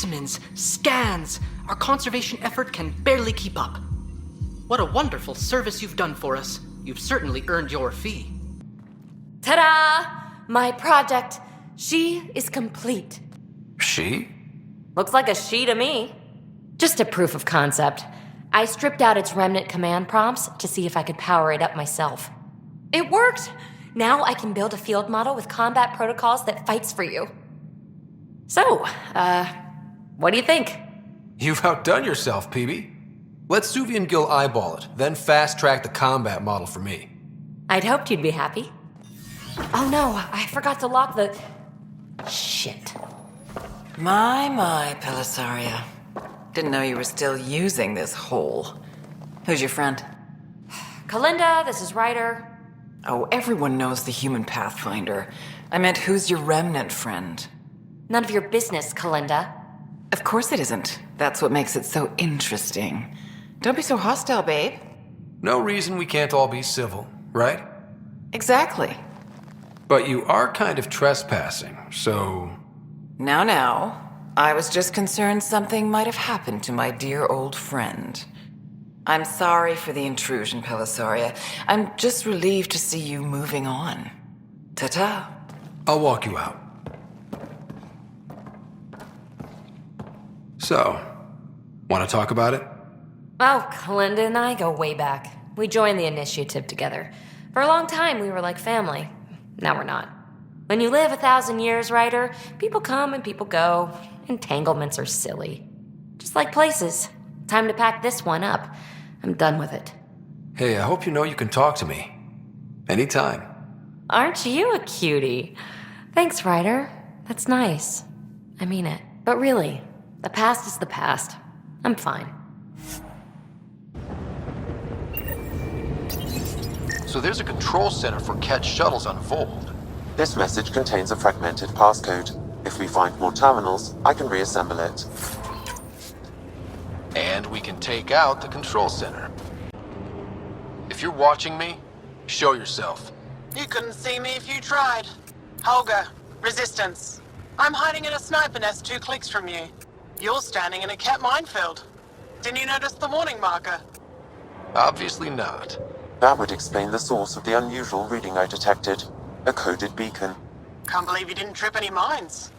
specimens, scans. Our conservation effort can barely keep up. What a wonderful service you've done for us. You've certainly earned your fee. Ta-da! My project, she is complete. She? Looks like a she to me. Just a proof of concept. I stripped out its remnant command prompts to see if I could power it up myself. It worked! Now I can build a field model with combat protocols that fights for you. So, what do you think? You've outdone yourself, PB. Let Suvi and Gil eyeball it, then fast-track the combat model for me. I'd hoped you'd be happy. Oh no, I forgot to lock the... Shit. My, Pellisaria. Didn't know you were still using this hole. Who's your friend? Kalinda, this is Ryder. Oh, everyone knows the human Pathfinder. I meant, who's your remnant friend? None of your business, Kalinda. Of course it isn't. That's what makes it so interesting. Don't be so hostile, babe. No reason we can't all be civil, right? Exactly. But you are kind of trespassing, so... Now. I was just concerned something might have happened to my dear old friend. I'm sorry for the intrusion, Pellisaria. I'm just relieved to see you moving on. Ta-ta. I'll walk you out. So, want to talk about it? Oh, Kalinda and I go way back. We joined the initiative together. For a long time, we were like family. Now we're not. When you live 1,000 years, Ryder, people come and people go. Entanglements are silly. Just like places. Time to pack this one up. I'm done with it. Hey, I hope you know you can talk to me. Anytime. Aren't you a cutie? Thanks, Ryder. That's nice. I mean it. But really, the past is the past. I'm fine. So there's a control center for Ketch shuttles on Voeld. This message contains a fragmented passcode. If we find more terminals, I can reassemble it. And we can take out the control center. If you're watching me, show yourself. You couldn't see me if you tried. Holger, Resistance. I'm hiding in a sniper nest 2 clicks from you. You're standing in a cat minefield. Didn't you notice the warning marker? Obviously not. That would explain the source of the unusual reading I detected. A coded beacon. Can't believe you didn't trip any mines.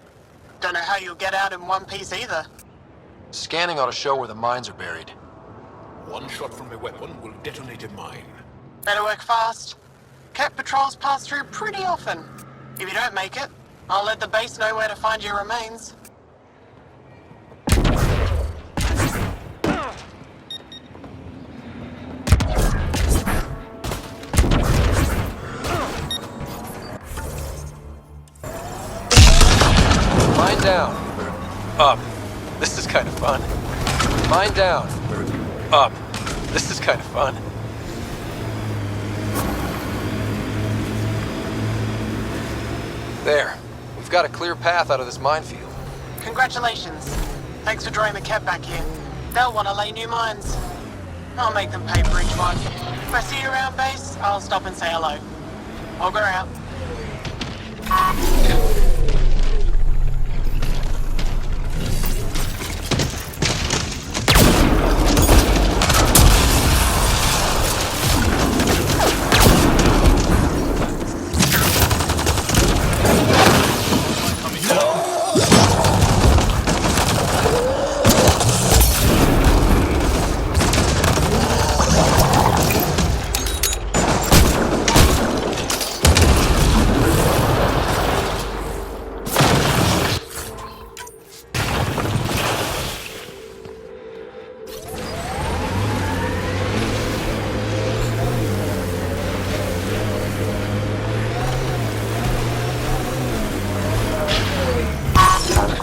Don't know how you'll get out in one piece either. Scanning ought to show where the mines are buried. One shot from a weapon will detonate a mine. Better work fast. Cat patrols pass through pretty often. If you don't make it, I'll let the base know where to find your remains. Mine down. Up. This is kind of fun. Mine down. Up. This is kind of fun. There. We've got a clear path out of this minefield. Congratulations. Thanks for drawing the cat back here. They'll want to lay new mines. I'll make them pay for each one. If I see you around base, I'll stop and say hello. Augur out.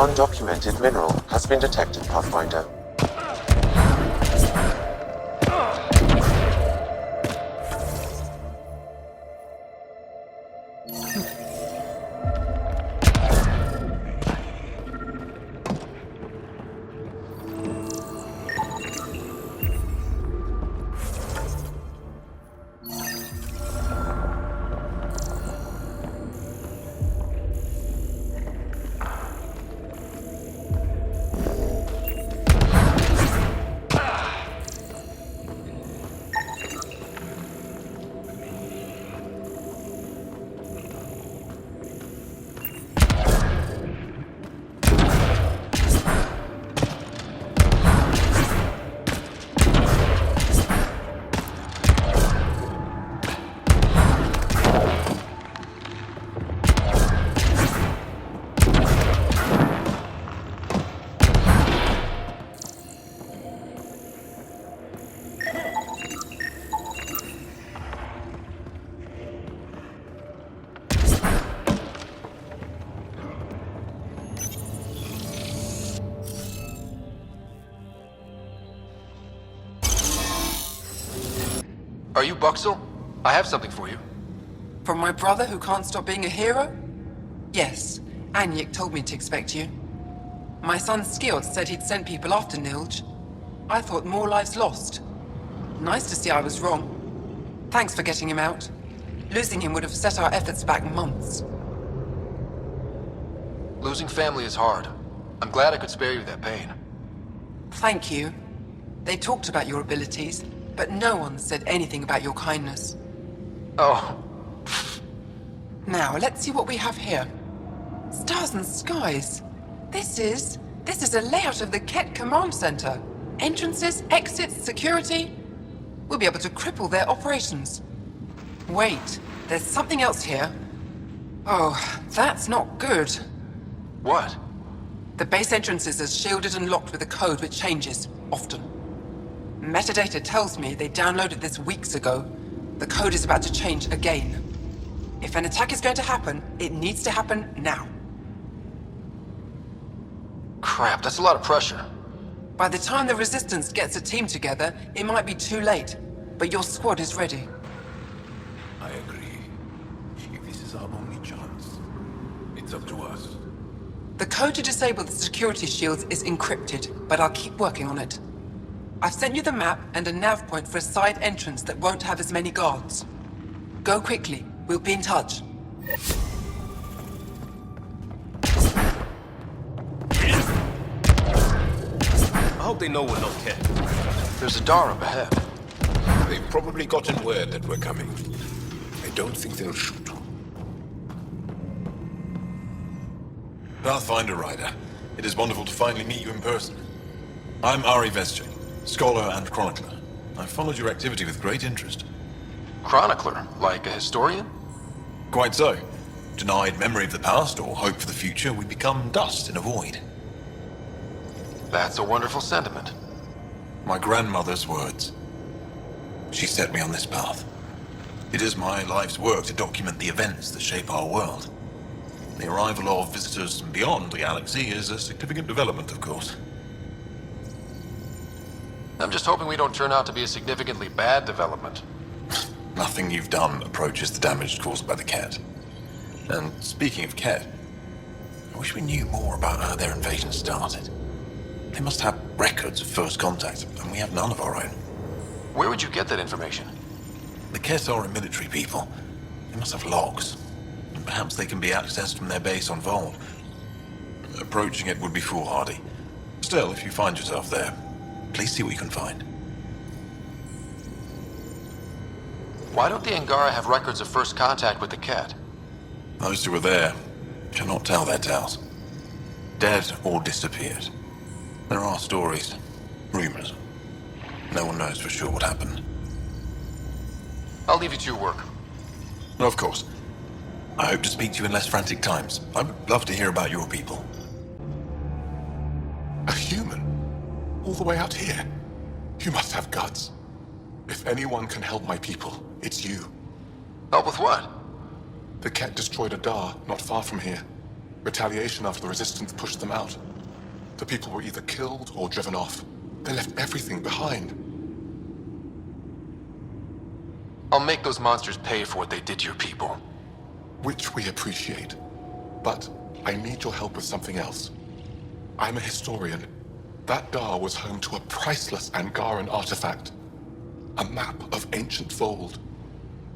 Undocumented mineral has been detected, Pathfinder. Are you Buxel? I have something for you. From my brother who can't stop being a hero? Yes, Anyik told me to expect you. My son Skjord said he'd sent people after Nilj. I thought more lives lost. Nice to see I was wrong. Thanks for getting him out. Losing him would have set our efforts back months. Losing family is hard. I'm glad I could spare you that pain. Thank you. They talked about your abilities, but no one said anything about your kindness. Oh, Now, let's see what we have here. Stars and skies. This is a layout of the Ket Command Center. Entrances, exits, security. We'll be able to cripple their operations. Wait, there's something else here. Oh, that's not good. what? The base entrances are shielded and locked with a code which changes, often. Metadata tells me they downloaded this weeks ago. The code is about to change again. If an attack is going to happen, it needs to happen now. Crap, that's a lot of pressure. By the time the Resistance gets a team together, it might be too late. But your squad is ready. I agree. If this is our only chance, it's up to us. The code to disable the security shields is encrypted, but I'll keep working on it. I've sent you the map and a nav point for a side entrance that won't have as many guards. Go quickly. We'll be in touch. I hope they know we're not Ket. There's a door up ahead. They've probably gotten word that we're coming. I don't think they'll shoot. Pathfinder Rider, it is wonderful to finally meet you in person. I'm Ari Vesche, scholar and chronicler. I've followed your activity with great interest. Chronicler, like a historian? Quite so. Denied memory of the past or hope for the future, we become dust in a void. That's a wonderful sentiment. My grandmother's words. She set me on this path. It is my life's work to document the events that shape our world. The arrival of visitors from beyond the galaxy is a significant development, of course. I'm just hoping we don't turn out to be a significantly bad development. Nothing you've done approaches the damage caused by the Ket. And speaking of Ket, I wish we knew more about how their invasion started. They must have records of first contact, and we have none of our own. Where would you get that information? The Ket are a military people. They must have logs. And perhaps they can be accessed from their base on Voeld. Approaching it would be foolhardy. Still, if you find yourself there, please see what you can find. Why don't the Angara have records of first contact with the Ket? Those who were there cannot tell their tales. Dead or disappeared. There are stories, rumors. No one knows for sure what happened. I'll leave you to your work. Of course. I hope to speak to you in less frantic times. I would love to hear about your people. A human? All the way out here? You must have guts. If anyone can help my people, it's you. Help with what? The Ket destroyed a Dar not far from here. Retaliation after the Resistance pushed them out. The people were either killed or driven off. They left everything behind. I'll make those monsters pay for what they did to your people. Which we appreciate. But I need your help with something else. I'm a historian. That Dar was home to a priceless Angaran artifact. A map of ancient Voeld.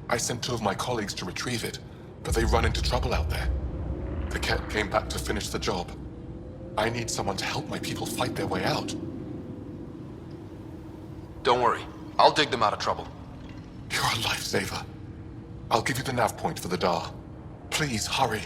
I sent 2 of my colleagues to retrieve it, but they run into trouble out there. The Ket came back to finish the job. I need someone to help my people fight their way out. Don't worry. I'll dig them out of trouble. You're a lifesaver. I'll give you the nav point for the Dar. Please, hurry.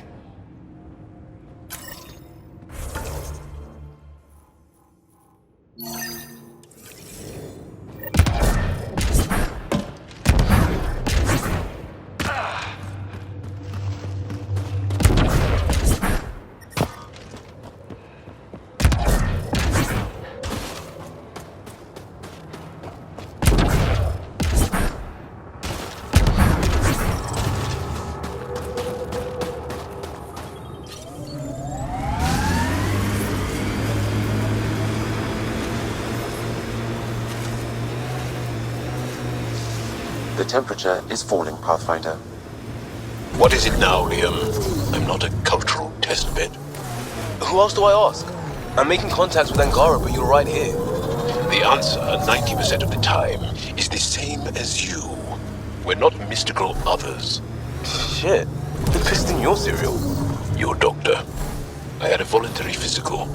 temperature is falling, Pathfinder. What is it now, Liam? I'm not a cultural test bed. Who else do I ask? I'm making contact with Angara, but you're right here. The answer, 90% of the time, is the same as you. We're not mystical others. Shit. Who pissed in your cereal? Your doctor. I had a voluntary physical.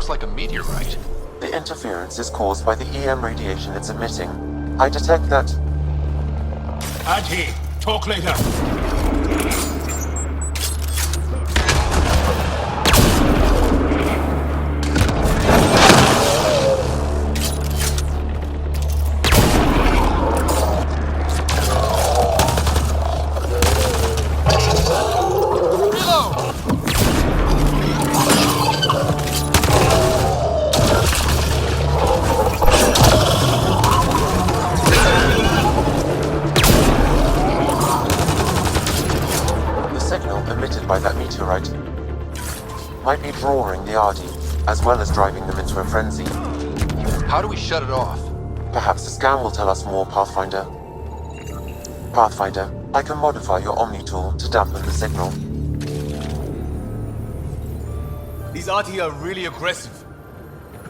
Like a meteorite. The interference is caused by the EM radiation it's emitting. I detect that... Adhi, talk later. by that meteorite might be drawing the Ardi, as well as driving them into a frenzy. How do we shut it off? Perhaps the scan will tell us more, Pathfinder. Pathfinder, I can modify your Omni tool to dampen the signal. These Arti are really aggressive.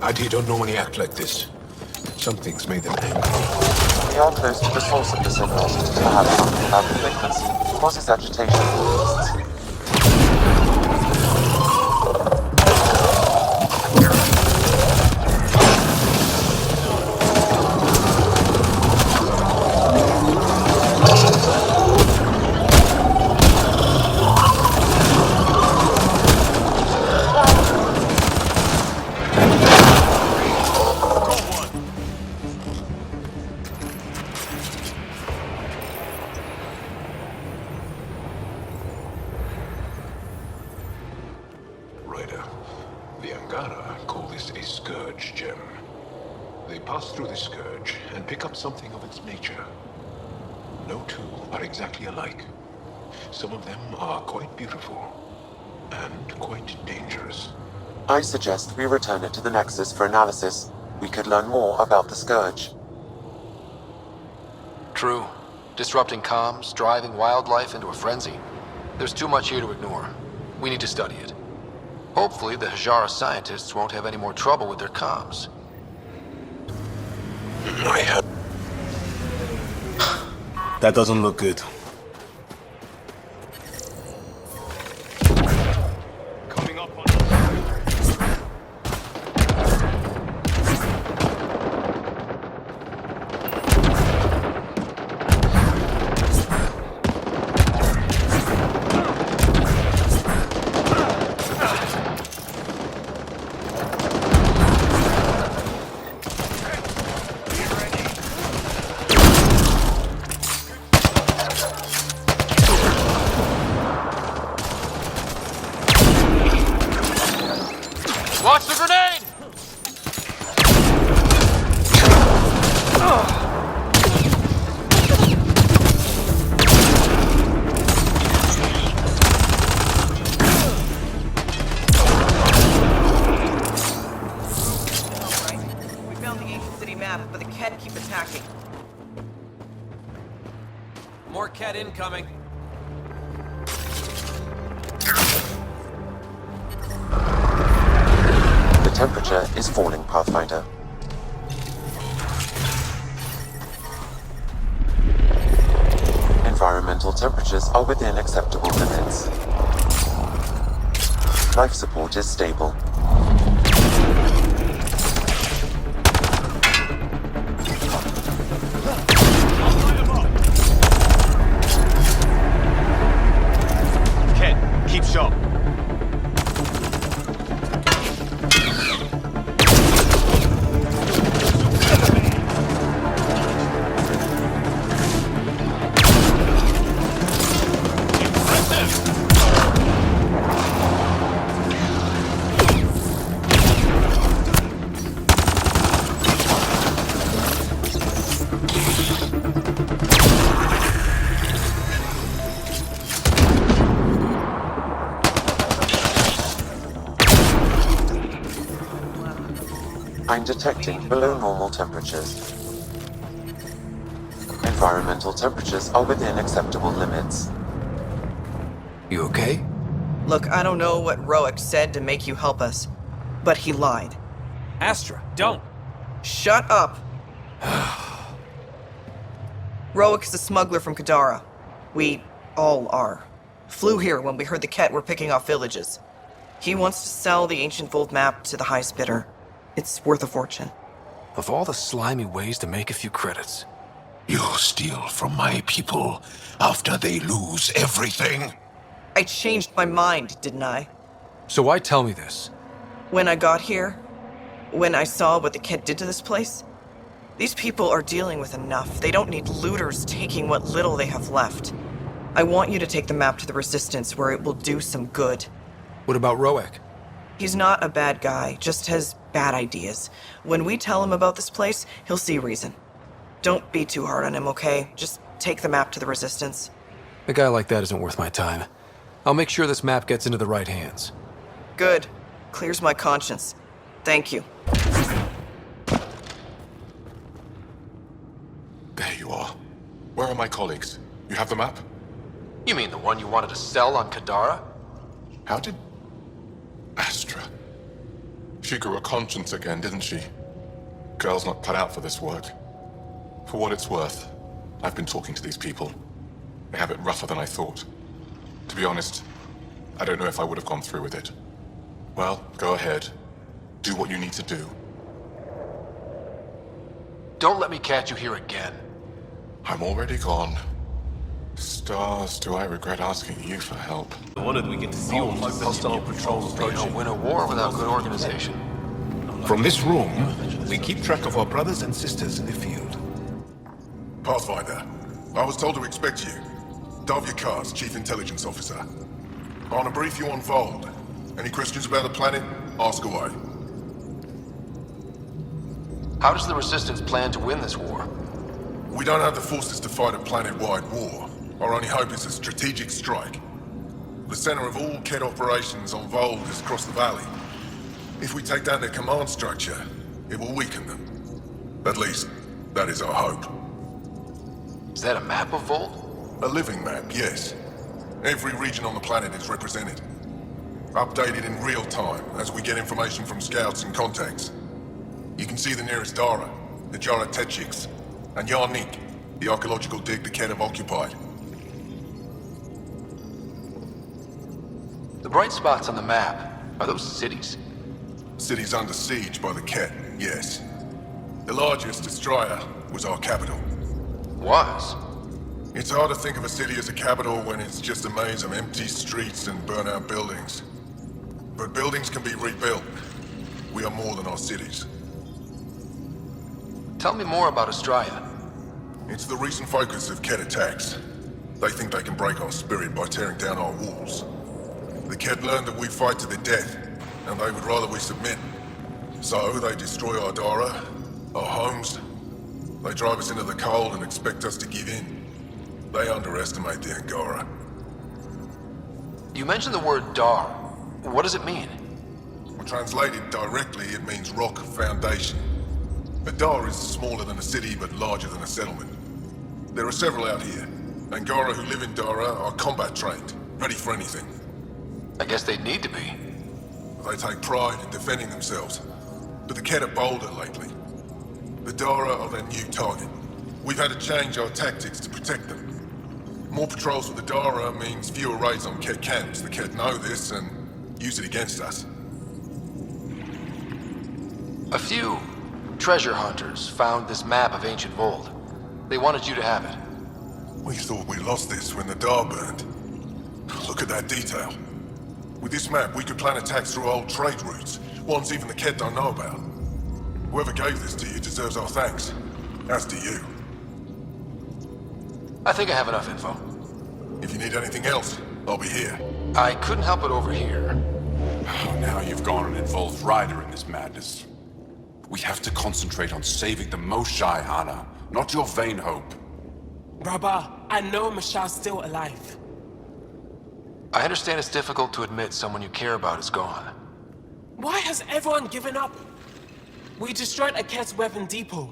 Arti don't normally act like this. Something's made them angry. We are close to the source of the signal. Perhaps something about the frequency causes agitation in the beasts. Something of its nature. No two are exactly alike. Some of them are quite beautiful and quite dangerous. I suggest we return it to the Nexus for analysis. We could learn more about the Scourge. True. Disrupting comms, driving wildlife into a frenzy. There's too much here to ignore. We need to study it. Hopefully the Hajara scientists won't have any more trouble with their comms. I have... That doesn't look good. Coming up on... More Ket incoming. The temperature is falling, Pathfinder. Environmental temperatures are within acceptable limits. Life support is stable. Ket, keep sharp. I'm detecting below normal temperatures. Environmental temperatures are within acceptable limits. You okay? Look, I don't know what Roic said to make you help us, but he lied. Astra, don't. Shut up! Roic is a smuggler from Kadara. We all are. Flew here when we heard the Ket were picking off villages. He wants to sell the ancient Voeld map to the highest bidder. It's worth a fortune. Of all the slimy ways to make a few credits. You steal from my people after they lose everything? I changed my mind, didn't I? So why tell me this? When I got here, when I saw what the Ket did to this place, these people are dealing with enough. They don't need looters taking what little they have left. I want you to take the map to the Resistance where it will do some good. What about Roic? He's not a bad guy, just has bad ideas. When we tell him about this place, he'll see reason. Don't be too hard on him, okay? Just take the map to the Resistance. A guy like that isn't worth my time. I'll make sure this map gets into the right hands. Good. Clears my conscience. Thank you. There you are. Where are my colleagues? You have the map? You mean the one you wanted to sell on Kadara? How did... Astra. She grew a conscience again, didn't she? Girl's not cut out for this work. For what it's worth, I've been talking to these people. They have it rougher than I thought. To be honest, I don't know if I would have gone through with it. Well, go ahead. Do what you need to do. Don't let me catch you here again. I'm already gone. Stars, do I regret asking you for help? Honored we get to see all my hostile patrols They don't win a war without good organization. From this room, we keep track of our brothers and sisters in the field. Pathfinder, I was told to expect you. Davia Kars, Chief Intelligence Officer. I want to brief you on Voeld. Any questions about the planet? Ask away. How does the Resistance plan to win this war? We don't have the forces to fight a planet-wide war. Our only hope is a strategic strike. The center of all Ket operations on Voeld is across the valley. If we take down their command structure, it will weaken them. At least, that is our hope. Is that a map of Voeld? A living map, yes. Every region on the planet is represented. Updated in real time as we get information from scouts and contacts. You can see the nearest Dara, the Jara Tetchiks, and Yarnik, the archaeological dig the Ket have occupied. The bright spots on the map, are those cities? Cities under siege by the Ket, yes. The largest, Estraya, was our capital. Was? It's hard to think of a city as a capital when it's just a maze of empty streets and burnt-out buildings. But buildings can be rebuilt. We are more than our cities. Tell me more about Estraya. It's the recent focus of Ket attacks. They think they can break our spirit by tearing down our walls. The Ket learned that we fight to the death, and they would rather we submit. So they destroy our Dara, our homes. They drive us into the cold and expect us to give in. They underestimate the Angara. You mentioned the word Dar. What does it mean? Translated directly, it means rock foundation. A Dar is smaller than a city, but larger than a settlement. There are several out here. Angara who live in Dara are combat trained, ready for anything. I guess they'd need to be. They take pride in defending themselves. But the Kett are bolder lately. The Dara are their new target. We've had to change our tactics to protect them. More patrols with the Dara means fewer raids on Kett camps. The Kett know this and use it against us. A few treasure hunters found this map of ancient Voeld. They wanted you to have it. We thought we lost this when the Dar burned. Look at that detail. With this map, we could plan attacks through old trade routes, ones even the Kett don't know about. Whoever gave this to you deserves our thanks. As do you. I think I have enough info. If you need anything else, I'll be here. I couldn't help it over here. Oh, now you've gone and involved Ryder in this madness. We have to concentrate on saving the Moshai, Hana, not your vain hope. Rabba, I know Mashal's still alive. I understand it's difficult to admit someone you care about is gone. Why has everyone given up? We destroyed Aket's weapon depot,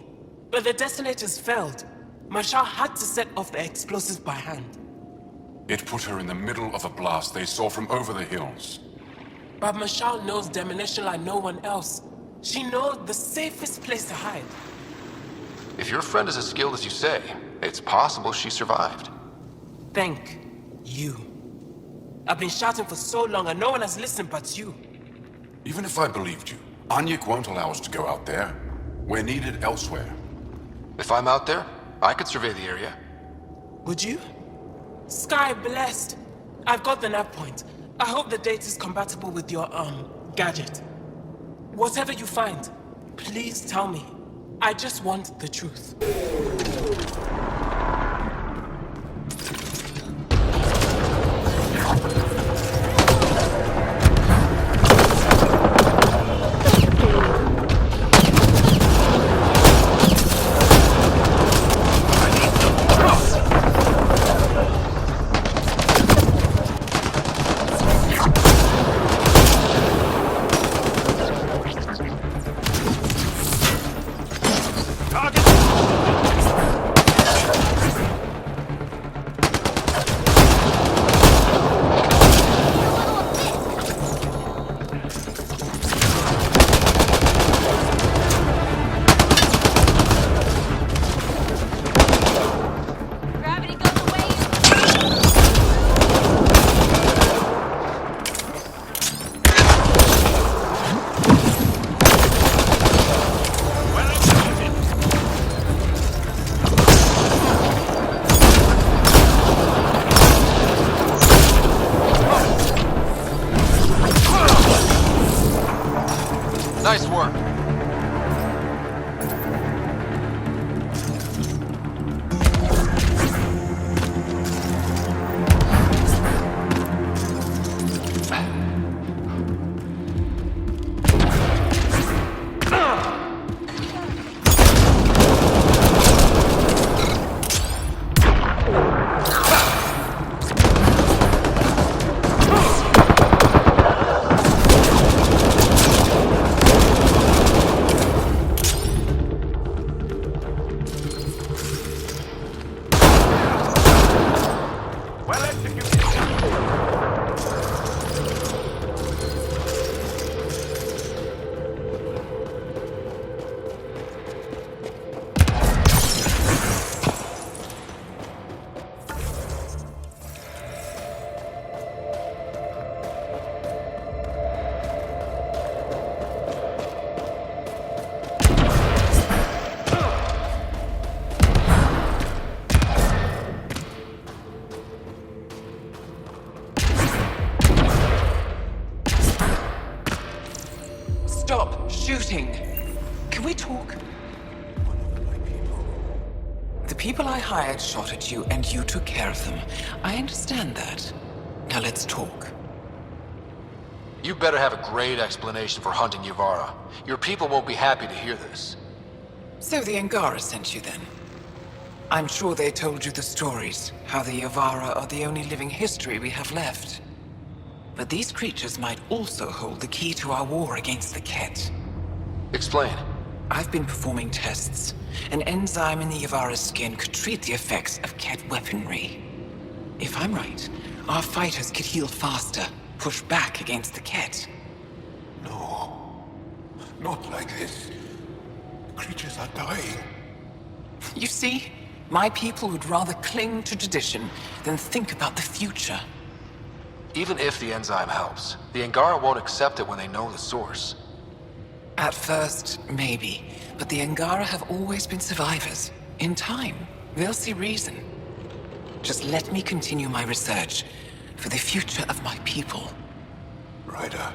but the detonators failed. Mashal had to set off the explosives by hand. It put her in the middle of a blast they saw from over the hills. But Mashal knows demolition like no one else. She knows the safest place to hide. If your friend is as skilled as you say, it's possible she survived. Thank you. I've been shouting for so long and no one has listened but you. Even if I believed you, Anyik won't allow us to go out there. We're needed elsewhere. If I'm out there, I could survey the area. Would you? Sky blessed. I've got the nav point. I hope the data's compatible with your, gadget. Whatever you find, please tell me. I just want the truth. Nice work. Stop shooting. Can we talk? The people I hired shot at you and you took care of them. I understand that. Now let's talk. You better have a great explanation for hunting Yavara. Your people won't be happy to hear this. So the Angara sent you then? I'm sure they told you the stories, how the Yavara are the only living history we have left. But these creatures might also hold the key to our war against the Kett. Explain. I've been performing tests. An enzyme in the Yavara's skin could treat the effects of Kett weaponry. If I'm right, our fighters could heal faster, push back against the Ket. No. Not like this. Creatures are dying. You see, my people would rather cling to tradition than think about the future. Even if the enzyme helps, the Angara won't accept it when they know the source. At first, maybe. But the Angara have always been survivors. In time, they'll see reason. Just let me continue my research for the future of my people. Ryder,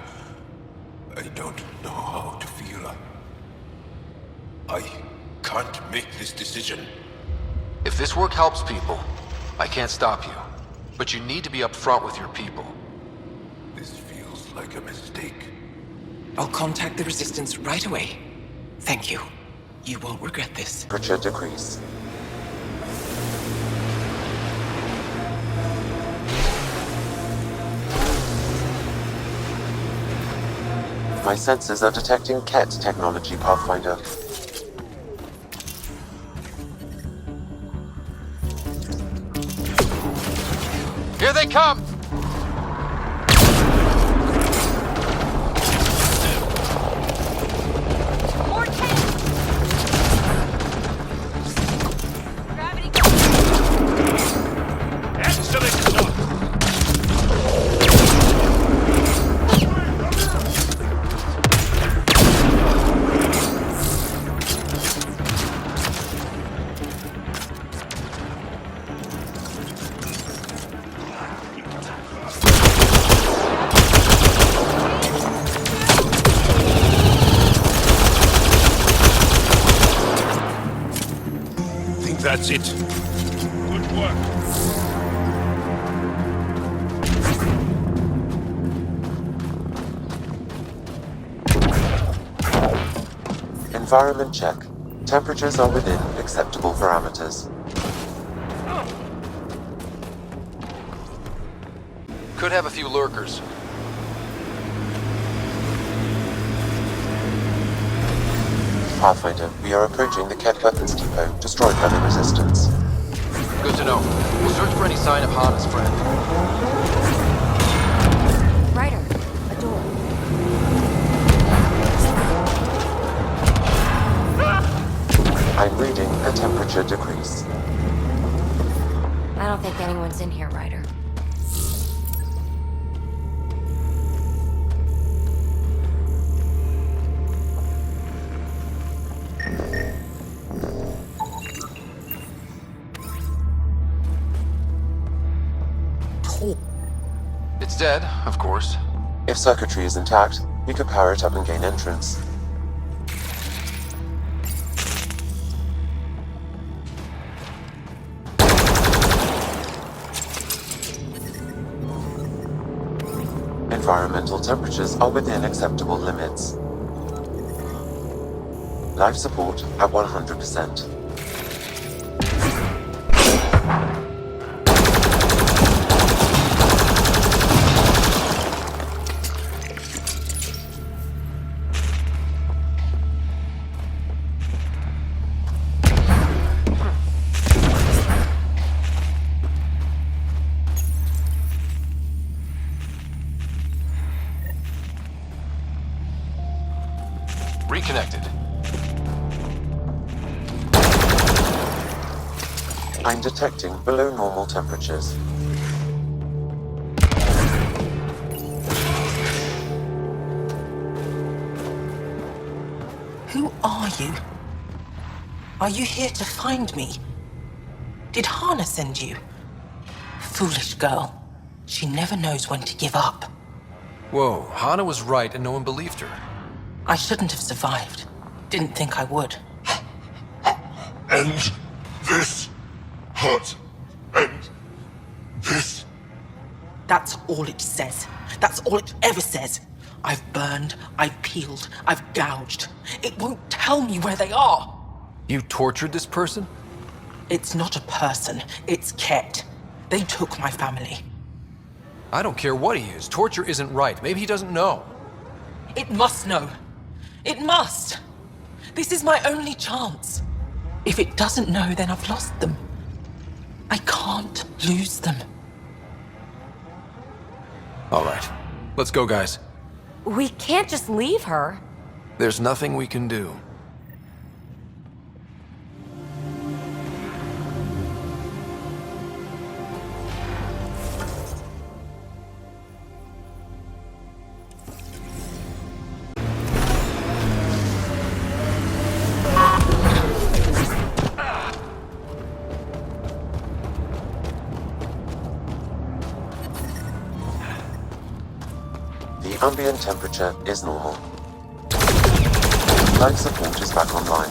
I don't know how to feel. I can't make this decision. If this work helps people, I can't stop you. But you need to be upfront with your people. This feels like a mistake. I'll contact the Resistance right away. Thank you. You won't regret this. Temperature decrease. My sensors are detecting Ket technology, Pathfinder. Here they come! That's it. Good work. Environment check. Temperatures are within acceptable parameters. Could have a few lurkers. Pathfinder, we are approaching the Ket weapons depot destroyed by the Resistance. Good to know. We'll search for any sign of Hana's friend. Ryder, a door. I'm reading a temperature decrease. I don't think anyone's in here, Ryder. It's dead, of course. If circuitry is intact, we could power it up and gain entrance. Environmental temperatures are within acceptable limits. Life support at 100%. Reconnected. I'm detecting below normal temperatures. Who are you? Are you here to find me? Did Hana send you? Foolish girl. She never knows when to give up. Whoa, Hana was right and no one believed her. I shouldn't have survived. Didn't think I would. And this hurt. And this. That's all it says. That's all it ever says. I've burned, I've peeled, I've gouged. It won't tell me where they are. You tortured this person? It's not a person, it's Ket. They took my family. I don't care what he is. Torture isn't right. Maybe he doesn't know. It must know. It must. This is my only chance. If it doesn't know, then I've lost them. I can't lose them. All right. Let's go, guys. We can't just leave her. There's nothing we can do. The ambient temperature is normal. Life support is back online.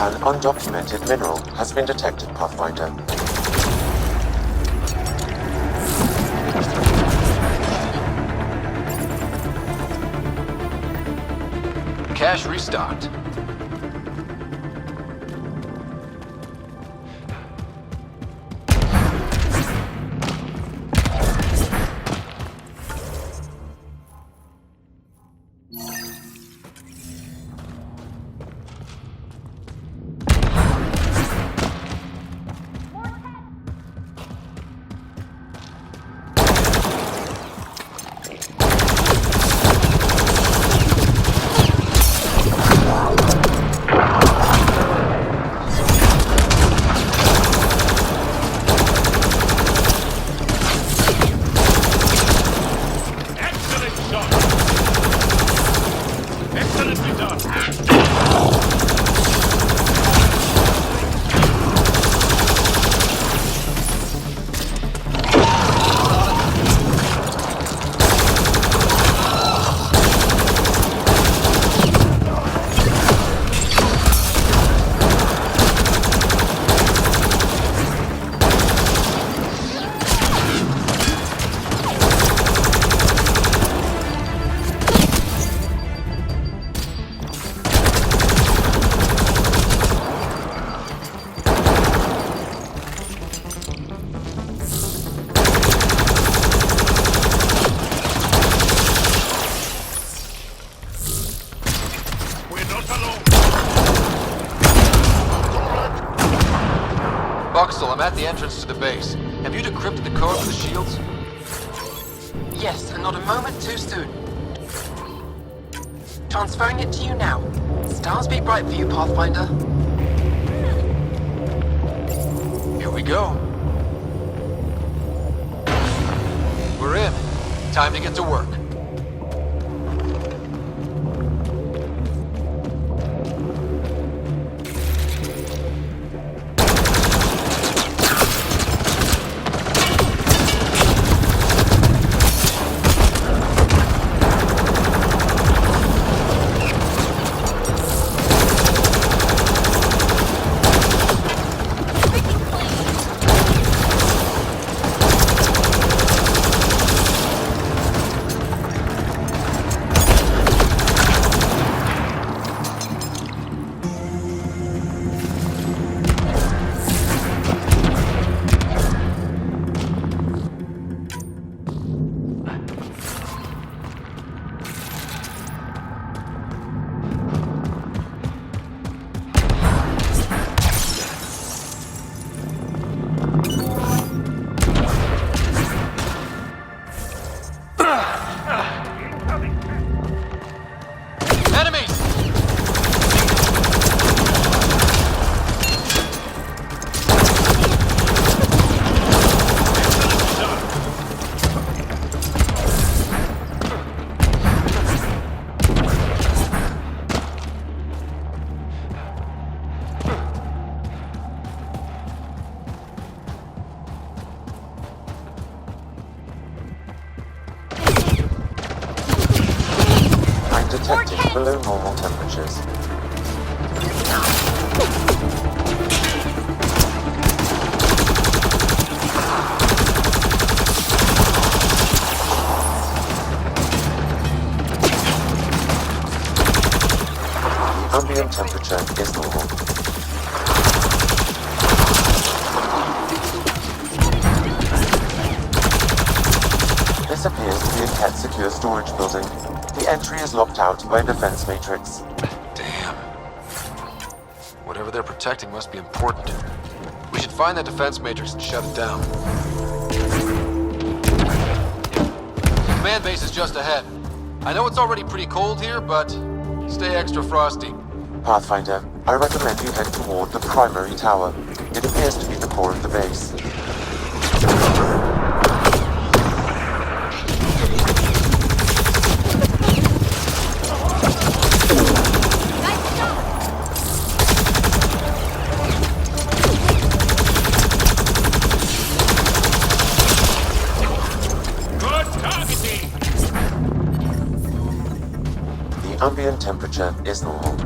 An undocumented mineral has been detected, Pathfinder. Cache restocked. Buxel, I'm at the entrance to the base. Have you decrypted the code for the shields? Yes, and not a moment too soon. Transferring it to you now. Stars be bright for you, Pathfinder. Here we go. We're in. Time to get to work. Detected below normal temperatures. The ambient temperature is normal. This appears to be a Cat secure storage building. The entry is locked out by a defense matrix. Damn. Whatever whatever they're protecting must be important. We should find that defense matrix and shut it down. The command base is just ahead. I know it's already pretty cold here, but stay extra frosty. Pathfinder, I recommend you head toward the primary tower. It appears to be the core of the base. The ambient temperature is normal.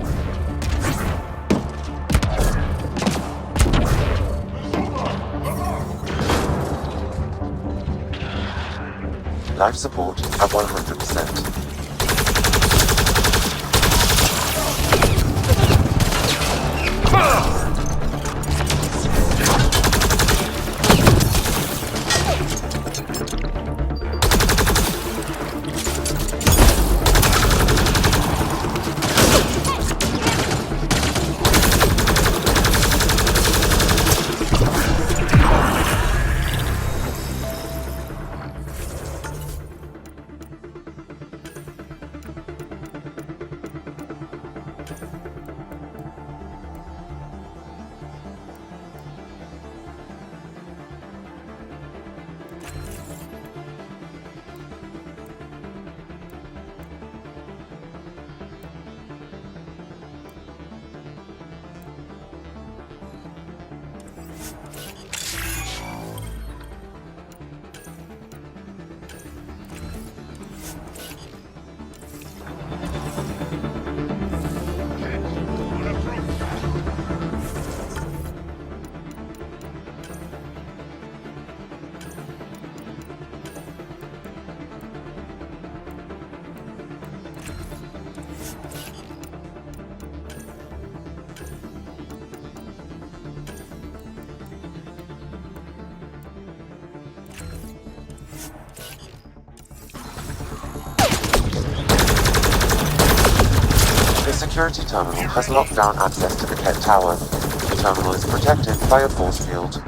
Life support at 100%. The security terminal has locked down access to the Ket Tower. The terminal is protected by a force field.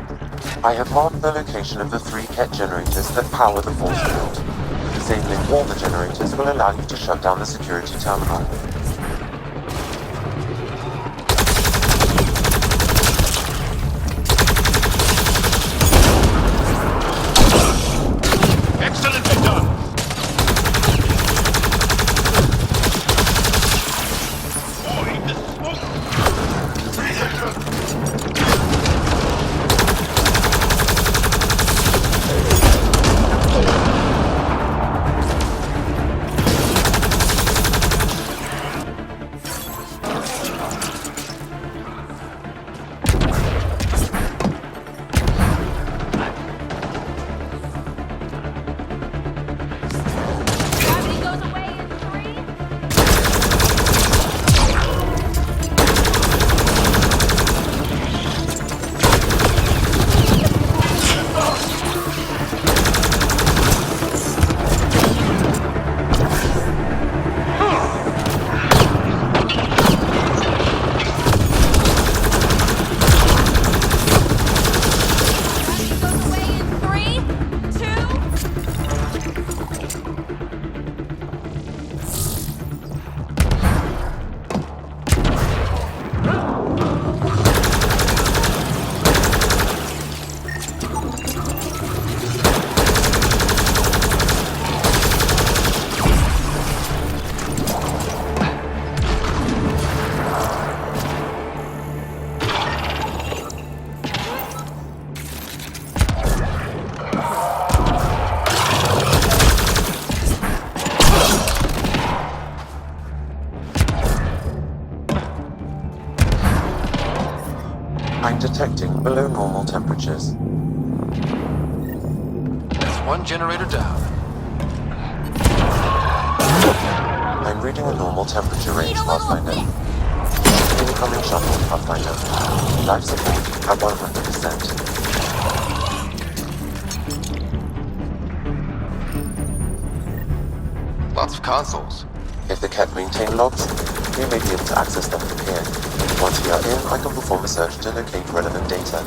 I have marked the location of the 3 Ket generators that power the force field. Disabling all the generators will allow you to shut down the security terminal. Excellently done! I'm detecting below normal temperatures. That's 1 generator down. I'm reading a normal temperature range, Pathfinder. Incoming shuttle, Pathfinder. Life support at 100%. Lots of consoles. If the Ket maintain logs, we may be able to access them from here. Once we are in, I can perform a search to locate relevant data.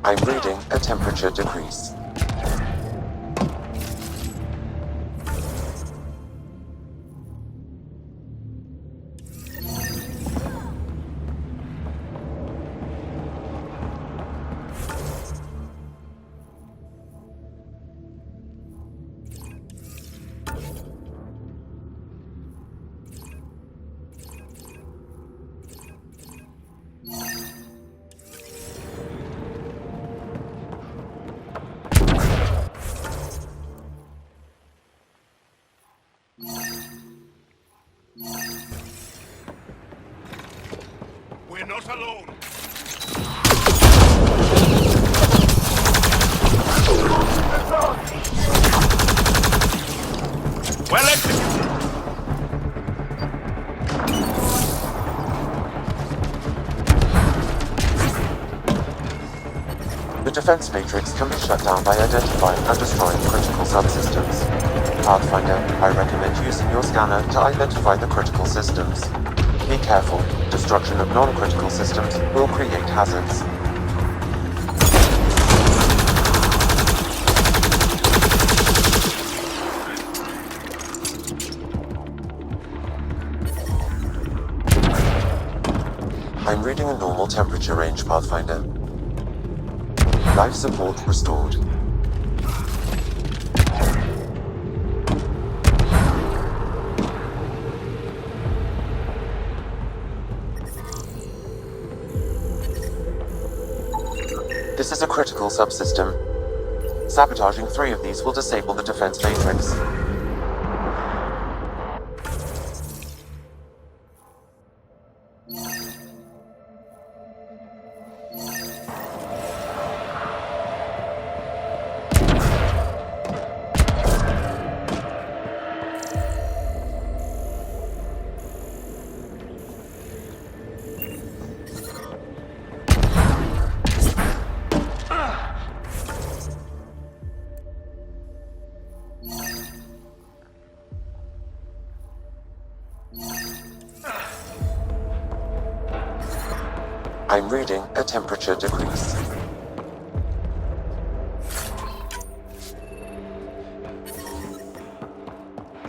I'm reading a temperature decrease. We're not alone. Well executed. The defense matrix can be shut down by identifying and destroying critical subsystems. Pathfinder, I recommend using your scanner to identify the critical systems. Be careful, destruction of non-critical systems will create hazards. I'm reading a normal temperature range, Pathfinder. Life support restored. This is a critical subsystem. Sabotaging 3 of these will disable the defense matrix. I'm reading a temperature decrease.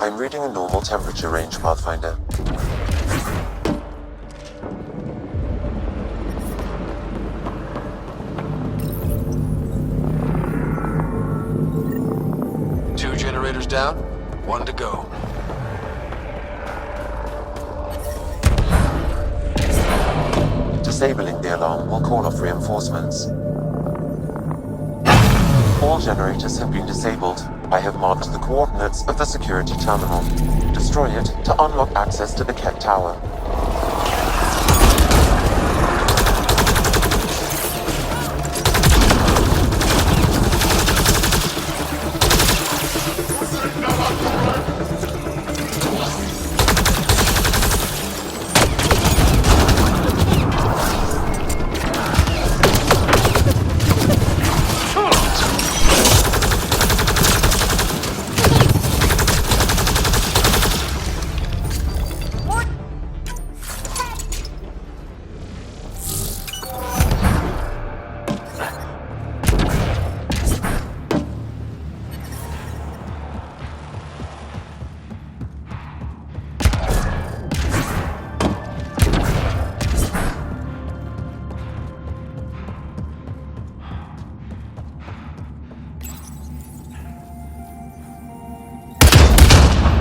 I'm reading a normal temperature range, Pathfinder. Two generators down, 1 to go. Disabling the alarm will call off reinforcements. All generators have been disabled. I have marked the coordinates of the security terminal. Destroy it to unlock access to the Ket Tower.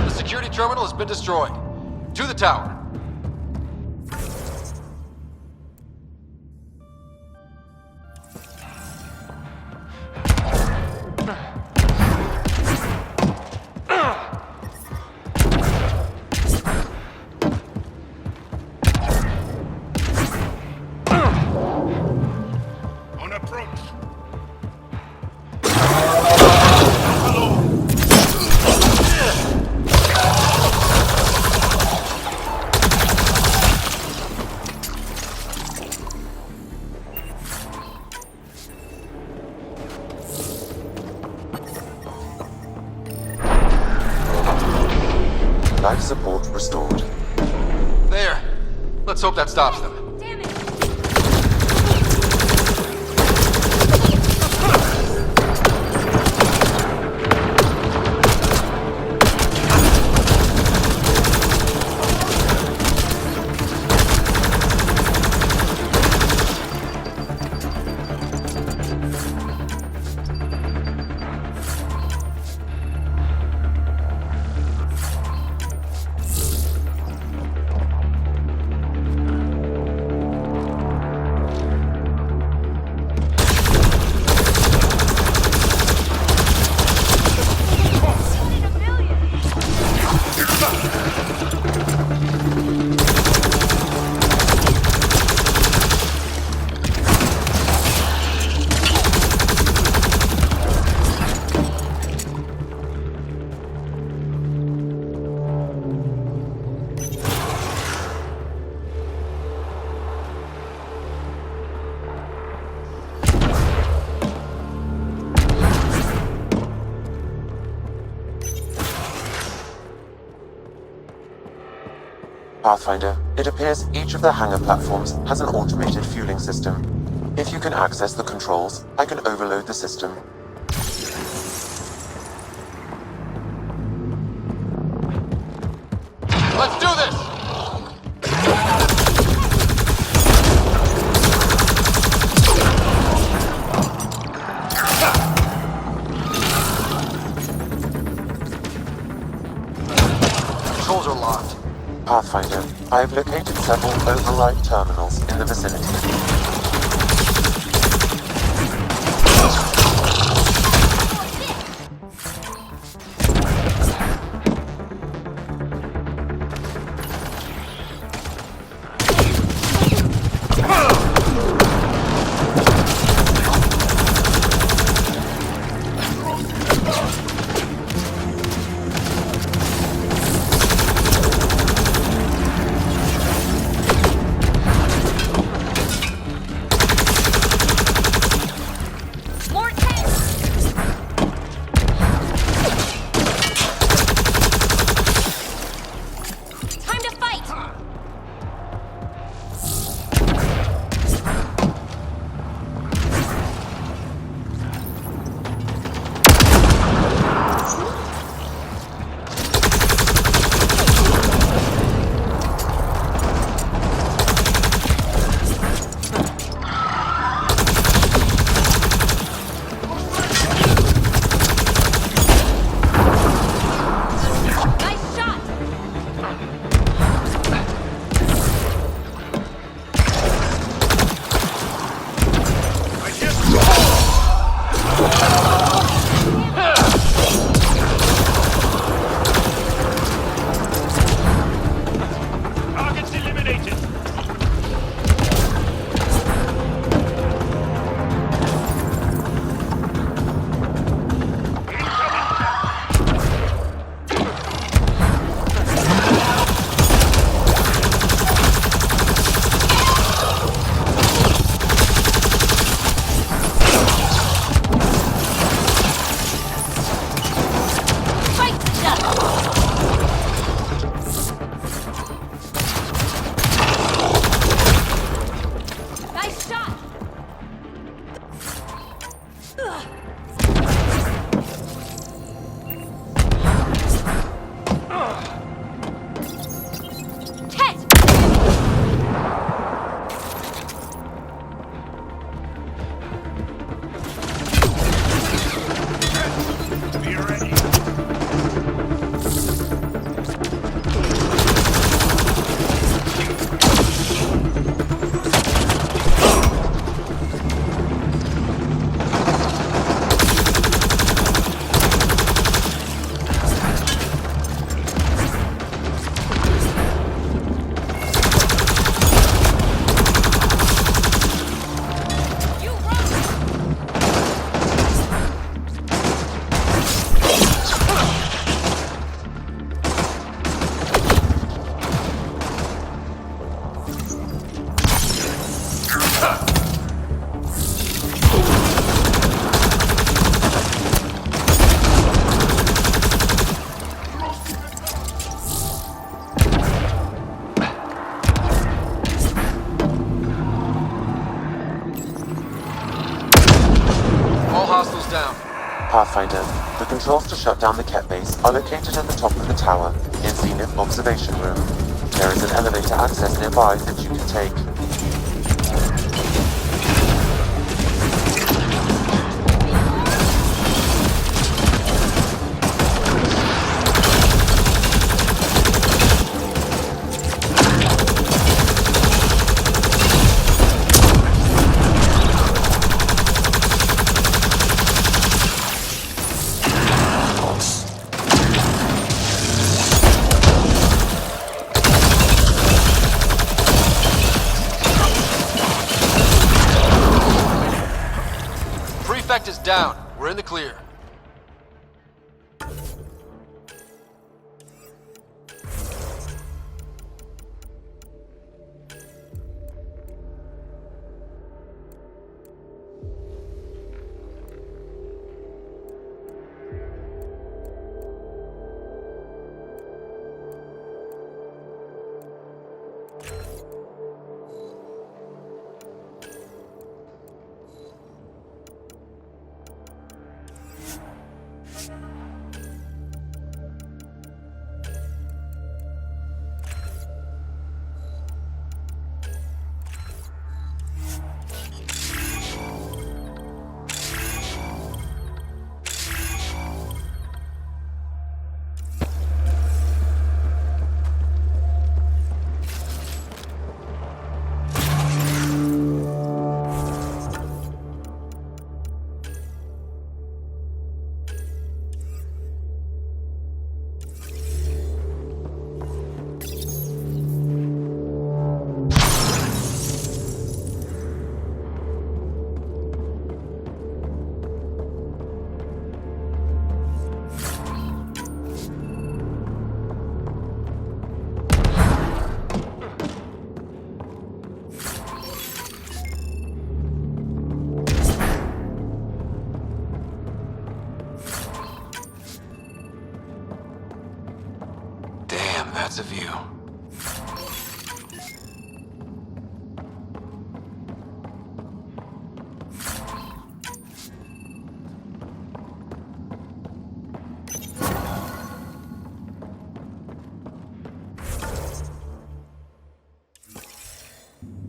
Security terminal has been destroyed. To the tower. Let's hope that stops them. Pathfinder, it appears each of the hangar platforms has an automated fueling system. If you can access the controls, I can overload the system. Let's do this! Controls are locked. Pathfinder, I have located several override terminals in the vicinity. is down. Pathfinder, the controls to shut down the Ket base are located at the top of the tower, in Zenith Observation Room. There is an elevator access nearby that you can take. Prefect is down. We're in the clear. That's a view.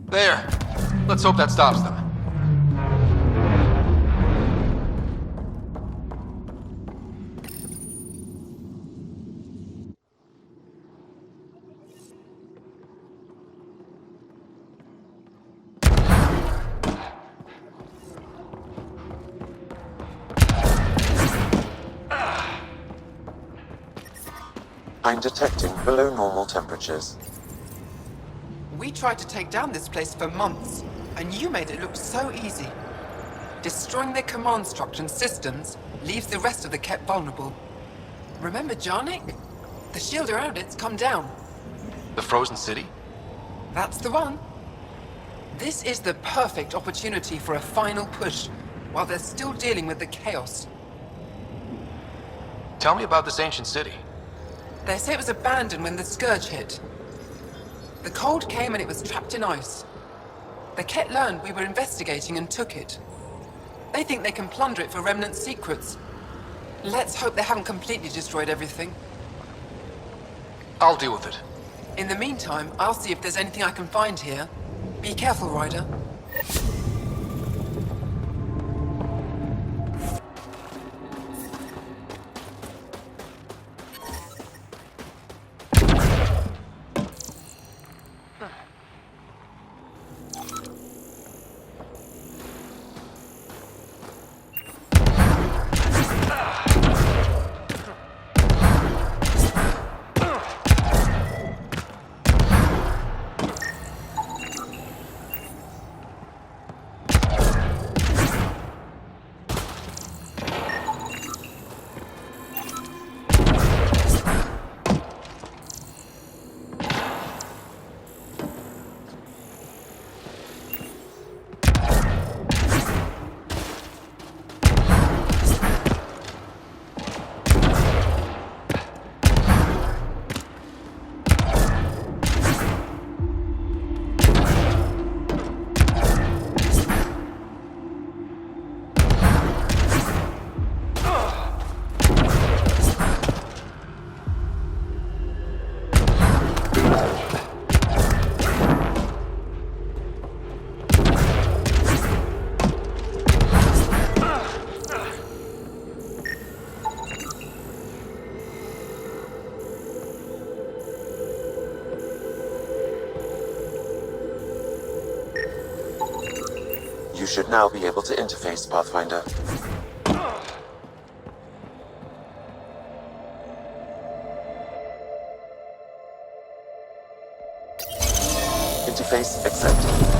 There. Let's hope that stops them. I'm detecting below normal temperatures. We tried to take down this place for months, and you made it look so easy. Destroying their command structure and systems leaves the rest of the Ket vulnerable. Remember Jarnik? The shield around it's come down. The frozen city? That's the one. This is the perfect opportunity for a final push, while they're still dealing with the chaos. Tell me about this ancient city. They say it was abandoned when the Scourge hit. The cold came and it was trapped in ice. The Ket learned we were investigating and took it. They think they can plunder it for remnant secrets. Let's hope they haven't completely destroyed everything. I'll deal with it. In the meantime, I'll see if there's anything I can find here. Be careful, Ryder. You should now be able to interface, Pathfinder. Interface accepted.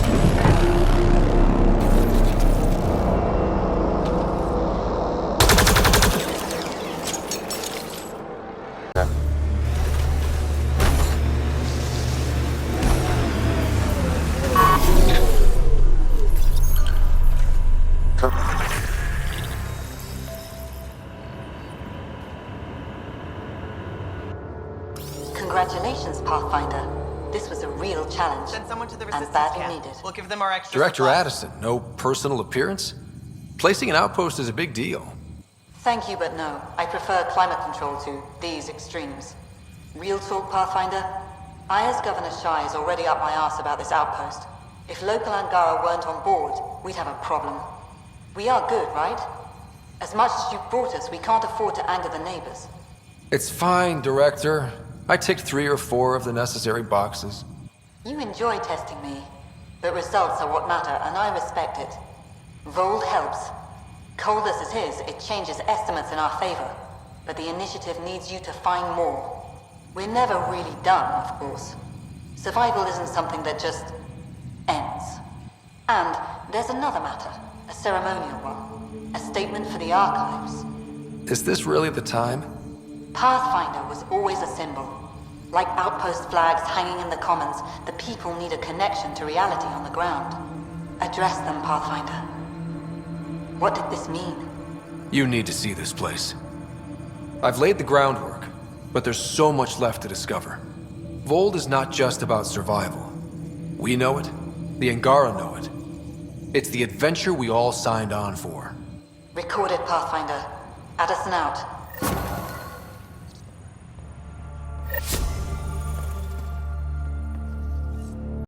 Congratulations, Pathfinder. This was a real challenge. Send someone to the and resistance badly camp. needed. We'll give them our extra Director supplies. Addison, no personal appearance? Placing an outpost is a big deal. Thank you, but no. I prefer climate control to these extremes. Real talk, Pathfinder? I, as Governor Shai, is already up my arse about this outpost. If local Angara weren't on board, we'd have a problem. We are good, right? As much as you've brought us, we can't afford to anger the neighbors. It's fine, Director. I ticked 3 or 4 of the necessary boxes. You enjoy testing me, but results are what matter, and I respect it. Voeld helps. Cold as it is, it changes estimates in our favor, but the initiative needs you to find more. We're never really done, of course. Survival isn't something that just ends. And there's another matter, a ceremonial one, a statement for the archives. Is this really the time? Pathfinder was always a symbol. Like outpost flags hanging in the commons, the people need a connection to reality on the ground. Address them, Pathfinder. What did this mean? You need to see this place. I've laid the groundwork, but there's so much left to discover. Voeld is not just about survival. We know it. The Angara know it. It's the adventure we all signed on for. Recorded, Pathfinder. Addison out.